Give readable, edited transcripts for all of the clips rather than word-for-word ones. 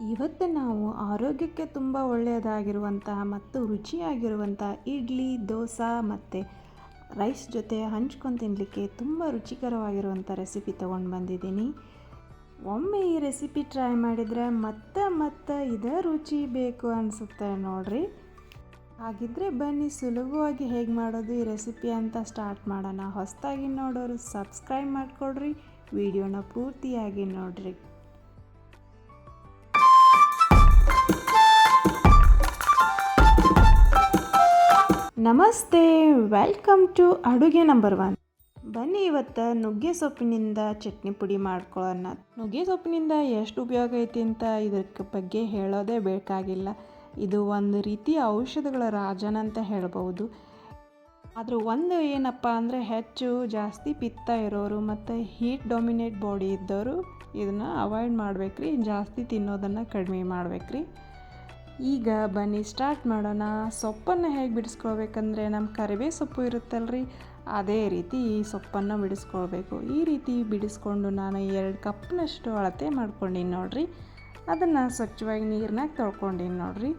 ಇವತ್ತು ನಾವು ಆರೋಗ್ಯಕ್ಕೆ ತುಂಬ ಒಳ್ಳೆಯದಾಗಿರುವಂತಹ ಮತ್ತು ರುಚಿಯಾಗಿರುವಂಥ ಇಡ್ಲಿ, ದೋಸೆ ಮತ್ತು ರೈಸ್ ಜೊತೆ ಹಂಚ್ಕೊಂಡು ತಿನ್ನಲಿಕ್ಕೆ ತುಂಬ ರುಚಿಕರವಾಗಿರುವಂಥ ರೆಸಿಪಿ ತೊಗೊಂಡು ಬಂದಿದ್ದೀನಿ. ಒಮ್ಮೆ ಈ ರೆಸಿಪಿ ಟ್ರೈ ಮಾಡಿದರೆ ಮತ್ತೆ ಇದೇ ರುಚಿ ಬೇಕು ಅನಿಸುತ್ತೆ ನೋಡ್ರಿ. ಹಾಗಿದ್ರೆ ಬನ್ನಿ ಸುಲಭವಾಗಿ ಹೇಗೆ ಮಾಡೋದು ಈ ರೆಸಿಪಿ ಅಂತ ಸ್ಟಾರ್ಟ್ ಮಾಡೋಣ. ಹೊಸದಾಗಿ ನೋಡೋರು ಸಬ್ಸ್ಕ್ರೈಬ್ ಮಾಡಿಕೊಡ್ರಿ, ವಿಡಿಯೋನ ಪೂರ್ತಿಯಾಗಿ ನೋಡ್ರಿ. ನಮಸ್ತೆ, ವೆಲ್ಕಮ್ ಟು ಅಡುಗೆ ನಂಬರ್ 1. ಬನ್ನಿ ಇವತ್ತು ನುಗ್ಗೆ ಸೊಪ್ಪಿನಿಂದ ಚಟ್ನಿ ಪುಡಿ ಮಾಡ್ಕೊಳ್ಳೋಣ. ನುಗ್ಗೆ ಸೊಪ್ಪಿನಿಂದ ಎಷ್ಟು ಉಪಯೋಗ ಐತಿ ಅಂತ ಇದಕ್ಕೆ ಬಗ್ಗೆ ಹೇಳೋದೇ ಬೇಕಾಗಿಲ್ಲ. ಇದು ಒಂದು ರೀತಿಯ ಔಷಧಗಳ ರಾಜನಂತ ಹೇಳ್ಬೋದು. ಆದರೂ ಒಂದು ಏನಪ್ಪ ಅಂದರೆ ಜಾಸ್ತಿ ಪಿತ್ತ ಇರೋರು ಮತ್ತು ಹೀಟ್ ಡಾಮಿನೇಟ್ ಬಾಡಿ ಇದ್ದವರು ಇದನ್ನು ಅವಾಯ್ಡ್ ಮಾಡ್ಬೇಕ್ರಿ. ಜಾಸ್ತಿ ತಿನ್ನೋದನ್ನು ಕಡಿಮೆ ಮಾಡ್ಬೇಕ್ರಿ. ಈಗ ಬನ್ನಿ ಸ್ಟಾರ್ಟ್ ಮಾಡೋಣ. ಸೊಪ್ಪನ್ನು ಹೇಗೆ ಬಿಡಿಸ್ಕೊಳ್ಬೇಕಂದ್ರೆ ನಮ್ಮ ಕರಿಬೇವು ಸೊಪ್ಪು ಇರುತ್ತಲ್ರಿ, ಅದೇ ರೀತಿ ಈ ಸೊಪ್ಪನ್ನು ಬಿಡಿಸ್ಕೊಳ್ಬೇಕು. ಈ ರೀತಿ ಬಿಡಿಸ್ಕೊಂಡು ನಾನು 2 ಕಪ್ನಷ್ಟು ಅಳತೆ ಮಾಡ್ಕೊಂಡೀನಿ ನೋಡ್ರಿ. ಅದನ್ನು ಸ್ವಚ್ಛವಾಗಿ ನೀರಿನಾಗ ತೊಳ್ಕೊಂಡೀನಿ ನೋಡ್ರಿ.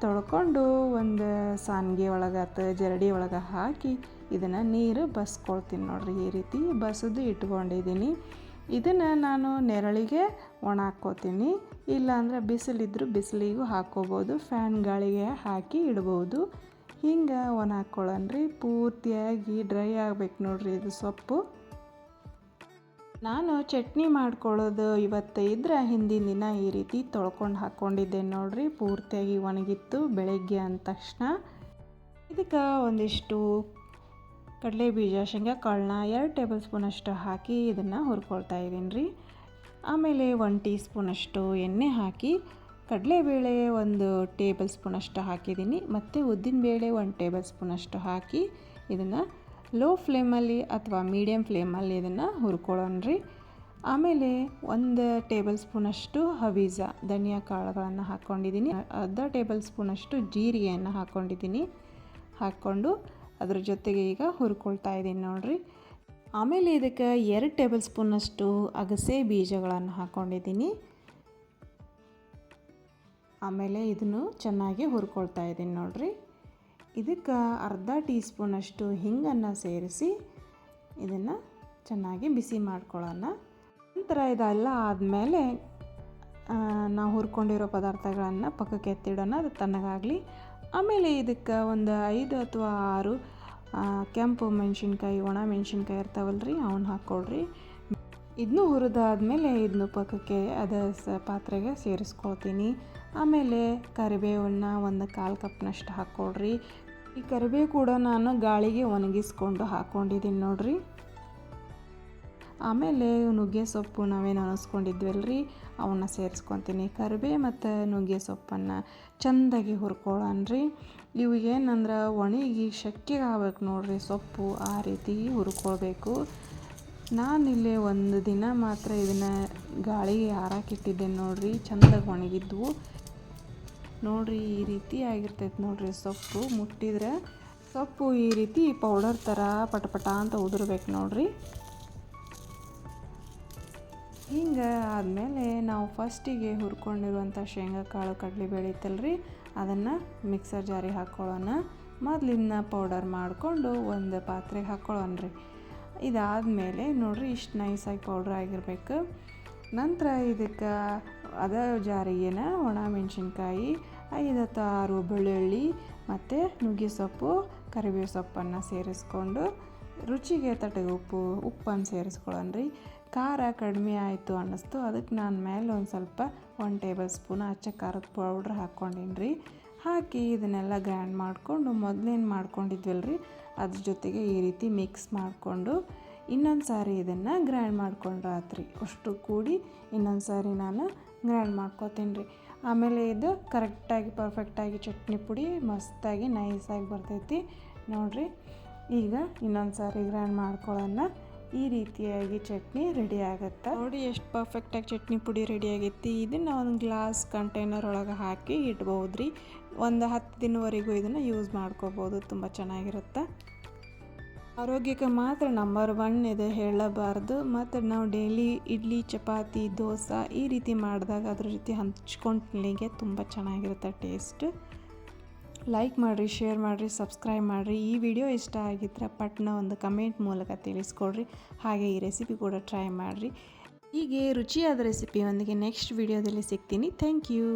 ತೊಳ್ಕೊಂಡು ಒಂದು ಸಾನ್ಗೆ ಒಳಗೆ ಜರಡಿ ಒಳಗೆ ಹಾಕಿ ಇದನ್ನು ನೀರು ಬಸ್ಕೊಳ್ತೀನಿ ನೋಡ್ರಿ. ಈ ರೀತಿ ಬಸಿದು ಇಟ್ಕೊಂಡಿದ್ದೀನಿ. ಇದನ್ನು ನಾನು ನೆರಳಿಗೆ ಒಣ ಹಾಕ್ಕೋತೀನಿ, ಇಲ್ಲಾಂದರೆ ಬಿಸಿಲಿದ್ದರೂ ಬಿಸಿಲಿಗೂ ಹಾಕ್ಕೋಬೋದು, ಫ್ಯಾನ್ ಗಾಳಿಗೆ ಹಾಕಿ ಇಡ್ಬೋದು. ಹಿಂಗೆ ಒಣ ಹಾಕ್ಕೊಳ್ಳೋಣ್ರಿ. ಪೂರ್ತಿಯಾಗಿ ಡ್ರೈ ಆಗ್ಬೇಕು ನೋಡ್ರಿ ಇದು ಸೊಪ್ಪು. ನಾನು ಚಟ್ನಿ ಮಾಡ್ಕೊಳ್ಳೋದು ಇವತ್ತು ಇದ್ರೆ ಹಿಂದಿನ ದಿನ ಈ ರೀತಿ ತೊಳ್ಕೊಂಡು ಹಾಕ್ಕೊಂಡಿದ್ದೆ ನೋಡ್ರಿ. ಪೂರ್ತಿಯಾಗಿ ಒಣಗಿತ್ತು ಬೆಳಗ್ಗೆ ಅಂದ ತಕ್ಷಣ. ಇದಕ್ಕೆ ಒಂದಿಷ್ಟು ಕಡಲೆ ಬೀಜ, ಶೇಂಗಾ ಕಾಳನ್ನ 2 ಟೇಬಲ್ ಸ್ಪೂನಷ್ಟು ಹಾಕಿ ಇದನ್ನು ಹುರ್ಕೊಳ್ತಾ ಇದ್ದೀನಿ ರೀ. ಆಮೇಲೆ 1 ಟೀ ಸ್ಪೂನಷ್ಟು ಎಣ್ಣೆ ಹಾಕಿ ಕಡಲೆಬೇಳೆ 1 ಟೇಬಲ್ ಸ್ಪೂನಷ್ಟು ಹಾಕಿದ್ದೀನಿ, ಮತ್ತು ಉದ್ದಿನಬೇಳೆ 1 ಟೇಬಲ್ ಸ್ಪೂನಷ್ಟು ಹಾಕಿ ಇದನ್ನು ಲೋ ಫ್ಲೇಮಲ್ಲಿ ಅಥವಾ ಮೀಡಿಯಮ್ ಫ್ಲೇಮಲ್ಲಿ ಇದನ್ನು ಹುರ್ಕೊಳ್ಳೋಣ್ರಿ. ಆಮೇಲೆ 1 ಟೇಬಲ್ ಸ್ಪೂನಷ್ಟು ಹವೀಜ ಧನಿಯಾ ಕಾಳುಗಳನ್ನು ಹಾಕ್ಕೊಂಡಿದ್ದೀನಿ, ಅರ್ಧ ಟೇಬಲ್ ಸ್ಪೂನಷ್ಟು ಜೀರಿಗೆಯನ್ನು ಹಾಕ್ಕೊಂಡಿದ್ದೀನಿ. ಹಾಕ್ಕೊಂಡು ಅದ್ರ ಜೊತೆಗೆ ಈಗ ಹುರ್ಕೊಳ್ತಾ ಇದ್ದೀನಿ ನೋಡ್ರಿ. ಆಮೇಲೆ ಇದಕ್ಕೆ 2 ಟೇಬಲ್ ಸ್ಪೂನಷ್ಟು ಅಗಸೆ ಬೀಜಗಳನ್ನು ಹಾಕ್ಕೊಂಡಿದ್ದೀನಿ. ಆಮೇಲೆ ಇದನ್ನು ಚೆನ್ನಾಗಿ ಹುರ್ಕೊಳ್ತಾ ಇದ್ದೀನಿ ನೋಡ್ರಿ. ಇದಕ್ಕೆ ಅರ್ಧ ಟೀ ಸ್ಪೂನಷ್ಟು ಹಿಂಗನ್ನು ಸೇರಿಸಿ ಇದನ್ನು ಚೆನ್ನಾಗಿ ಬಿಸಿ ಮಾಡ್ಕೊಳ್ಳೋಣ. ನಂತರ ಇದೆಲ್ಲ ಆದಮೇಲೆ ನಾವು ಹುರ್ಕೊಂಡಿರೋ ಪದಾರ್ಥಗಳನ್ನು ಪಕ್ಕಕ್ಕೆ ಎತ್ತಿಡೋಣ, ಅದು ತಣ್ಣಗಾಗಲಿ. ಆಮೇಲೆ ಇದಕ್ಕೆ ಒಂದು 5 ಅಥವಾ 6 ಕೆಂಪು ಮೆಣಸಿನ್ಕಾಯಿ, ಒಣ ಮೆಣಸಿನ್ಕಾಯಿ ಇರ್ತಾವಲ್ರಿ, ಅವನ್ನ ಹಾಕ್ಕೊಳ್ರಿ. ಇದನ್ನು ಹುರಿದಾದ್ಮೇಲೆ ಇದನ್ನು ಪಕ್ಕಕ್ಕೆ ಪಾತ್ರೆಗೆ ಸೇರಿಸ್ಕೊಳ್ತೀನಿ. ಆಮೇಲೆ ಕರಿಬೇವನ್ನ 1/4 ಕಪ್ನಷ್ಟು ಹಾಕ್ಕೊಳ್ರಿ. ಈ ಕರಿಬೇವು ಕೂಡ ನಾನು ಗಾಳಿಗೆ ಒಣಗಿಸ್ಕೊಂಡು ಹಾಕ್ಕೊಂಡಿದ್ದೀನಿ ನೋಡ್ರಿ. ಆಮೇಲೆ ನುಗ್ಗೆ ಸೊಪ್ಪು ನಾವೇನು ಅನಿಸ್ಕೊಂಡಿದ್ವಲ್ರಿ, ಅವನ್ನ ಸೇರಿಸ್ಕೊತೀನಿ. ಕರಿಬೇವು ಮತ್ತು ನುಗ್ಗೆ ಸೊಪ್ಪನ್ನು ಚೆಂದಾಗಿ ಹುರ್ಕೊಳ್ಳೋಣ್ರಿ. ಇವು ಏನಂದ್ರೆ ಒಣಗಿ ಶಕ್ತಿಗೆ ಆಗ್ಬೇಕು ನೋಡ್ರಿ ಸೊಪ್ಪು, ಆ ರೀತಿ ಹುರ್ಕೊಳ್ಬೇಕು. ನಾನಿಲ್ಲಿ 1 ದಿನ ಮಾತ್ರ ಇದನ್ನು ಗಾಳಿಗೆ ಆರಾಕಿಟ್ಟಿದ್ದೇನೆ ನೋಡ್ರಿ. ಚೆಂದಾಗಿ ಒಣಗಿದ್ವು ನೋಡ್ರಿ. ಈ ರೀತಿ ಆಗಿರ್ತೈತೆ ನೋಡ್ರಿ ಸೊಪ್ಪು. ಮುಟ್ಟಿದ್ರೆ ಸೊಪ್ಪು ಈ ರೀತಿ ಪೌಡರ್ ಥರ ಪಟಪಟ ಅಂತ ಉದುರ್ಬೇಕು ನೋಡ್ರಿ. ಹಿಂಗೆ ಆದಮೇಲೆ ನಾವು ಫಸ್ಟಿಗೆ ಹುರ್ಕೊಂಡಿರುವಂಥ ಶೇಂಗಾ ಕಾಳು, ಕಡಲೆಬೇಳೆ ಇತ್ತಲ್ರಿ, ಅದನ್ನು ಮಿಕ್ಸರ್ ಜಾರಿಗೆ ಹಾಕ್ಕೊಳ್ಳೋಣ. ಮೊದಲಿನ ಪೌಡರ್ ಮಾಡಿಕೊಂಡು ಒಂದು ಪಾತ್ರೆಗೆ ಹಾಕ್ಕೊಳ್ಳೋಣ್ರಿ. ಇದಾದಮೇಲೆ ನೋಡ್ರಿ ಇಷ್ಟು ನೈಸಾಗಿ ಪೌಡ್ರ್ ಆಗಿರ್ಬೇಕು. ನಂತರ ಇದಕ್ಕೆ ಜಾರಿಗೆನ ಒಣ ಮೆಣಸಿನ್ಕಾಯಿ, 5 ಅಥವಾ 6 ಬೆಳ್ಳುಳ್ಳಿ ಮತ್ತು ನುಗ್ಗೆ ಸೊಪ್ಪು, ಕರಿಬೇವು ಸೊಪ್ಪನ್ನು ಸೇರಿಸ್ಕೊಂಡು ರುಚಿಗೆ ತಟಗೆ ಉಪ್ಪನ್ನು ಸೇರಿಸ್ಕೊಳ್ಳೋಣ್ರಿ. ಖಾರ ಕಡಿಮೆ ಆಯಿತು ಅನ್ನಿಸ್ತು, ಅದಕ್ಕೆ ನಾನು ಮೇಲೆ ಒಂದು ಸ್ವಲ್ಪ 1 ಟೇಬಲ್ ಸ್ಪೂನ್ ಅಚ್ಚ ಖಾರದ ಪೌಡ್ರ್ ಹಾಕ್ಕೊಂಡೀನಿ ರೀ. ಹಾಕಿ ಇದನ್ನೆಲ್ಲ ಗ್ರೈಂಡ್ ಮಾಡಿಕೊಂಡು ಮೊದಲೇನು ಮಾಡ್ಕೊಂಡಿದ್ವಲ್ರಿ ಅದ್ರ ಜೊತೆಗೆ ಈ ರೀತಿ ಮಿಕ್ಸ್ ಮಾಡಿಕೊಂಡು ಇನ್ನೊಂದು ಸಾರಿ ಇದನ್ನು ಗ್ರೈಂಡ್ ಮಾಡ್ಕೊಂಡ್ರಾತ್ರಿ. ಅಷ್ಟು ಕೂಡಿ ಇನ್ನೊಂದು ಸಾರಿ ನಾನು ಗ್ರೈಂಡ್ ಮಾಡ್ಕೊತೀನಿ ರೀ. ಆಮೇಲೆ ಇದು ಕರೆಕ್ಟಾಗಿ ಪರ್ಫೆಕ್ಟಾಗಿ ಚಟ್ನಿ ಪುಡಿ ಮಸ್ತಾಗಿ ನೈಸಾಗಿ ಬರ್ತೈತಿ ನೋಡಿರಿ. ಈಗ ಇನ್ನೊಂದು ಸಾರಿ ಗ್ರೈಂಡ್ ಮಾಡ್ಕೊಳ್ಳೋಣ. ಈ ರೀತಿಯಾಗಿ ಚಟ್ನಿ ರೆಡಿ ಆಗುತ್ತೆ ನೋಡಿ. ಎಷ್ಟು ಪರ್ಫೆಕ್ಟಾಗಿ ಚಟ್ನಿ ಪುಡಿ ರೆಡಿ ಆಗೈತಿ. ಇದನ್ನು ಒಂದು ಗ್ಲಾಸ್ ಕಂಟೈನರ್ ಒಳಗೆ ಹಾಕಿ ಇಡ್ಬೋದು ರೀ. ಒಂದು 10 ದಿನವರೆಗೂ ಇದನ್ನು ಯೂಸ್ ಮಾಡ್ಕೋಬೋದು, ತುಂಬ ಚೆನ್ನಾಗಿರುತ್ತೆ. ಆರೋಗ್ಯಕ್ಕೆ ಮಾತ್ರ ನಂಬರ್ 1 ಇದೆ ಹೇಳಬಾರ್ದು. ಮತ್ತು ನಾವು ಡೈಲಿ ಇಡ್ಲಿ, ಚಪಾತಿ, ದೋಸೆ ಈ ರೀತಿ ಮಾಡಿದಾಗ ಅದ್ರ ಜೊತೆ ಹಂಚ್ಕೊಂಡು ತಿನ್ನಲಿಕ್ಕೆ ತುಂಬ ಚೆನ್ನಾಗಿರುತ್ತೆ ಟೇಸ್ಟ್. ಲೈಕ್ ಮಾಡಿರಿ, ಶೇರ್ ಮಾಡಿರಿ, ಸಬ್ಸ್ಕ್ರೈಬ್ ಮಾಡಿರಿ. ಈ ವಿಡಿಯೋ ಇಷ್ಟ ಆಗಿದ್ರೆ ಪಟ್ನ ಒಂದು ಕಮೆಂಟ್ ಮೂಲಕ ತಿಳಿಸ್ಕೊಡ್ರಿ. ಹಾಗೆ ಈ ರೆಸಿಪಿ ಕೂಡ ಟ್ರೈ ಮಾಡಿರಿ. ಹೀಗೆ ರುಚಿಯಾದ ರೆಸಿಪಿಯೊಂದಿಗೆ ನೆಕ್ಸ್ಟ್ ವಿಡಿಯೋದಲ್ಲಿ ಸಿಗ್ತೀನಿ. Thank you.